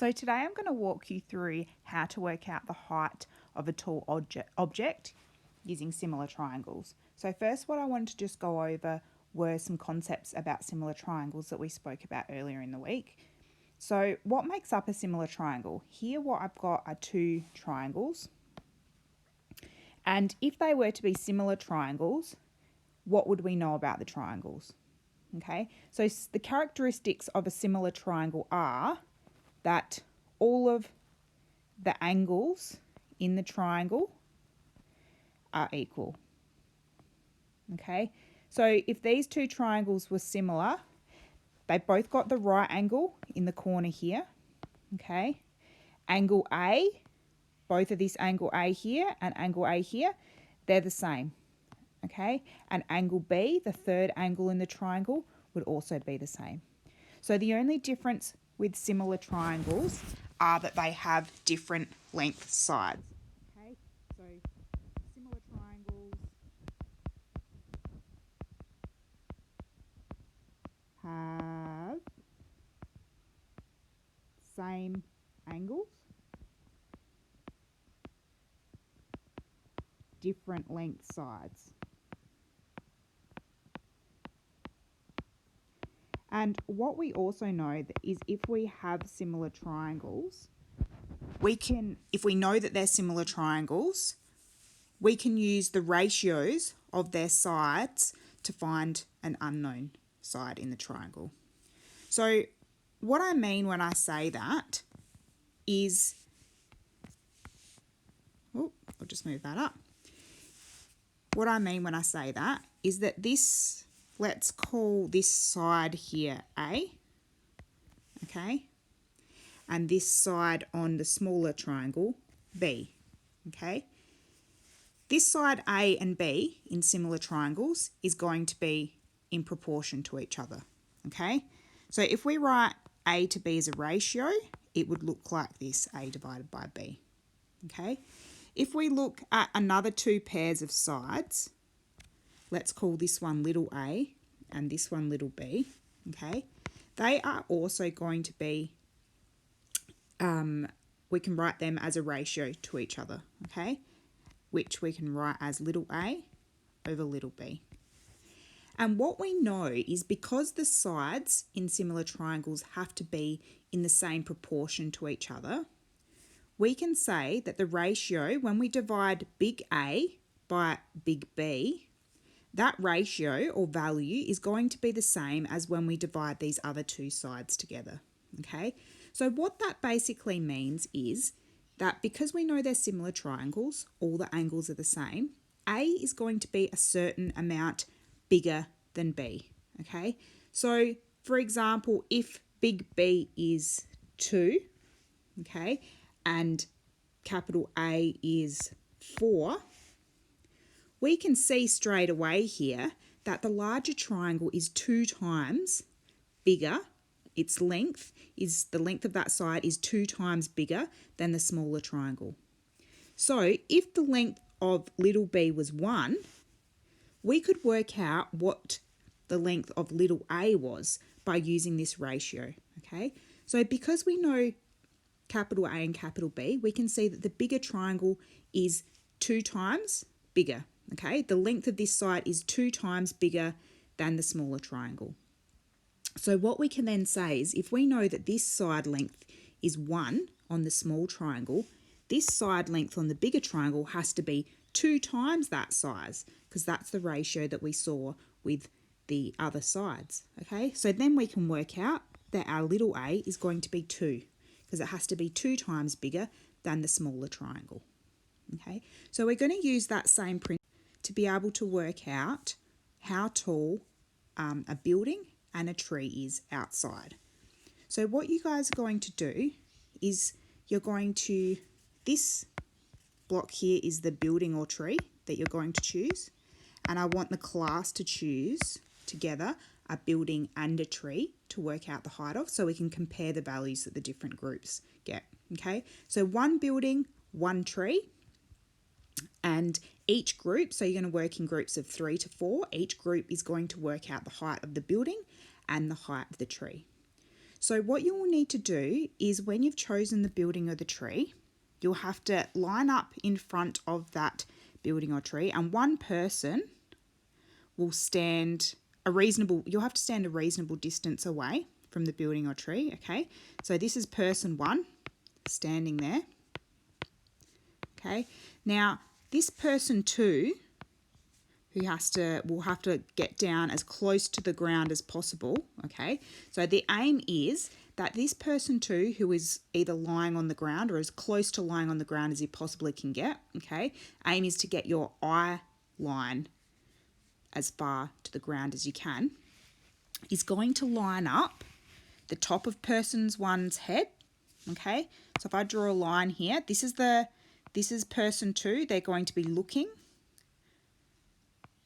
So today I'm going to walk you through how to work out the height of a tall object using similar triangles. So first what I wanted to just go over were some concepts about similar triangles that we spoke about earlier in the week. So what makes up a similar triangle? Here what I've got are two triangles. And if they were to be similar triangles, what would we know about the triangles? Okay, so the characteristics of a similar triangle are that all of the angles in the triangle are equal. Okay, so if these two triangles were similar, they both got the right angle in the corner here. Okay, angle A, both of this angle A here and angle A here, they're the same. Okay, and angle B, the third angle in the triangle, would also be the same. So the only difference with similar triangles are that they have different length sides. Okay, so similar triangles have same angles, different length sides. And what we also know is if we have similar triangles, if we know that they're similar triangles, we can use the ratios of their sides to find an unknown side in the triangle. So what I mean when I say that is, I'll just move that up. What I mean when I say that is that this, let's call this side here A, okay, and this side on the smaller triangle B, okay. This side A and B in similar triangles is going to be in proportion to each other, okay. So if we write A to B as a ratio, it would look like this, A divided by B, okay. If we look at another two pairs of sides, let's call this one little a and this one little b, okay? They are also going to be, we can write them as a ratio to each other, okay? Which we can write as little a over little b. And what we know is because the sides in similar triangles have to be in the same proportion to each other, we can say that the ratio, when we divide big A by big B, that ratio or value is going to be the same as when we divide these other two sides together, okay? So what that basically means is that because we know they're similar triangles, all the angles are the same, A is going to be a certain amount bigger than B, okay? So for example, if big B is 2, okay, and capital A is 4, we can see straight away here that the larger triangle is 2 times bigger. Its length the length of that side is 2 times bigger than the smaller triangle. So if the length of little b was 1, we could work out what the length of little a was by using this ratio, okay? So because we know capital A and capital B, we can see that the bigger triangle is 2 times bigger, okay? The length of this side is 2 times bigger than the smaller triangle. So what we can then say is if we know that this side length is 1 on the small triangle, this side length on the bigger triangle has to be 2 times that size, because that's the ratio that we saw with the other sides, okay? So then we can work out that our little a is going to be 2, because it has to be 2 times bigger than the smaller triangle, okay? So we're going to use that same principle to be able to work out how tall a building and a tree is outside. So what you guys are going to do is you're going to, this block here is the building or tree that you're going to choose, and I want the class to choose together a building and a tree to work out the height of, so we can compare the values that the different groups get, okay? So one building, one tree, and each group, so you're going to work in groups of 3 to 4, each group is going to work out the height of the building and the height of the tree. So what you will need to do is when you've chosen the building or the tree, you'll have to line up in front of that building or tree, and one person will stand you'll have to stand a reasonable distance away from the building or tree, okay? So this is person 1 standing there, okay? Now, this person 2 will have to get down as close to the ground as possible, okay? So the aim is that this person 2 who is either lying on the ground or as close to lying on the ground as you possibly can get, okay? Aim is to get your eye line as far to the ground as you can, is going to line up the top of person 1's head, okay? So if I draw a line here, this is person 2. They're going to be looking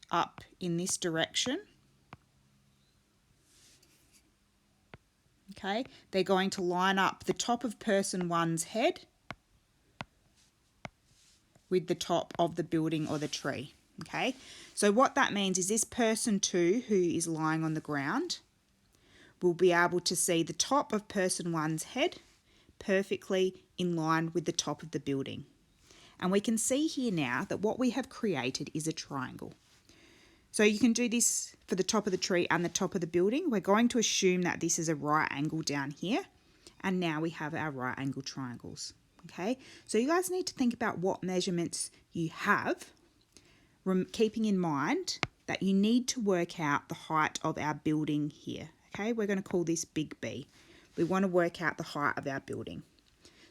up in this direction, okay? They're going to line up the top of person 1's head with the top of the building or the tree, okay? So what that means is this person 2 who is lying on the ground will be able to see the top of person 1's head perfectly in line with the top of the building. And we can see here now that what we have created is a triangle. So you can do this for the top of the tree and the top of the building. We're going to assume that this is a right angle down here. And now we have our right angle triangles, okay? So you guys need to think about what measurements you have, keeping in mind that you need to work out the height of our building here, okay? We're going to call this big B. We want to work out the height of our building.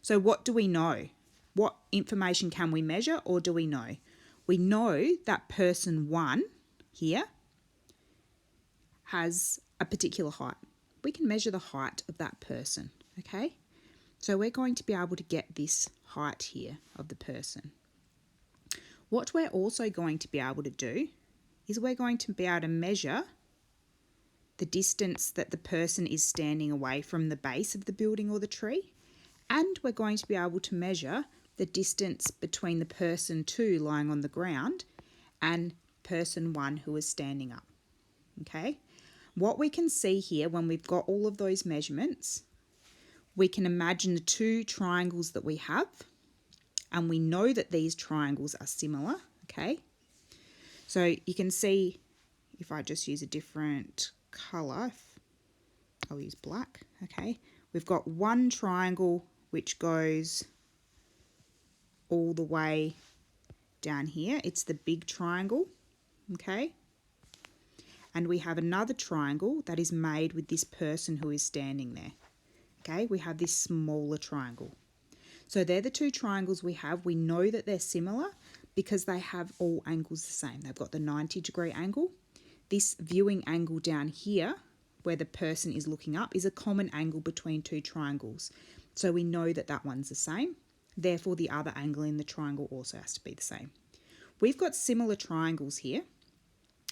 So what do we know? What information can we measure, or do we know? We know that person 1 here has a particular height. We can measure the height of that person, okay? So we're going to be able to get this height here of the person. What we're also going to be able to do is we're going to be able to measure the distance that the person is standing away from the base of the building or the tree, and we're going to be able to measure the distance between the person 2 lying on the ground and person 1 who is standing up, okay? What we can see here when we've got all of those measurements, we can imagine the 2 triangles that we have, and we know that these triangles are similar, okay? So you can see, if I just use a different colour, I'll use black, okay? We've got one triangle which goes all the way down here. It's the big triangle, okay? And we have another triangle that is made with this person who is standing there, okay? We have this smaller triangle. So they're the 2 triangles we have. We know that they're similar because they have all angles the same. They've got the 90-degree angle. This viewing angle down here, where the person is looking up, is a common angle between 2 triangles. So we know that that one's the same. Therefore, the other angle in the triangle also has to be the same. We've got similar triangles here,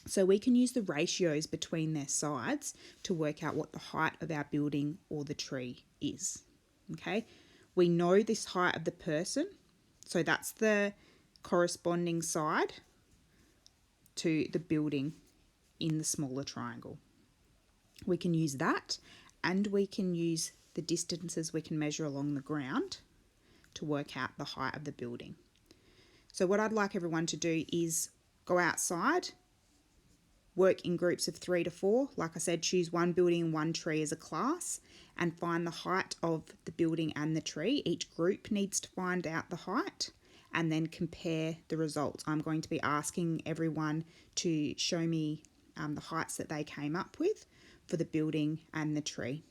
so we can use the ratios between their sides to work out what the height of our building or the tree is, okay? We know this height of the person, so that's the corresponding side to the building in the smaller triangle. We can use that, and we can use the distances we can measure along the ground to work out the height of the building. So what I'd like everyone to do is go outside, work in groups of 3 to 4. Like I said, choose one building and one tree as a class and find the height of the building and the tree. Each group needs to find out the height and then compare the results. I'm going to be asking everyone to show me the heights that they came up with for the building and the tree.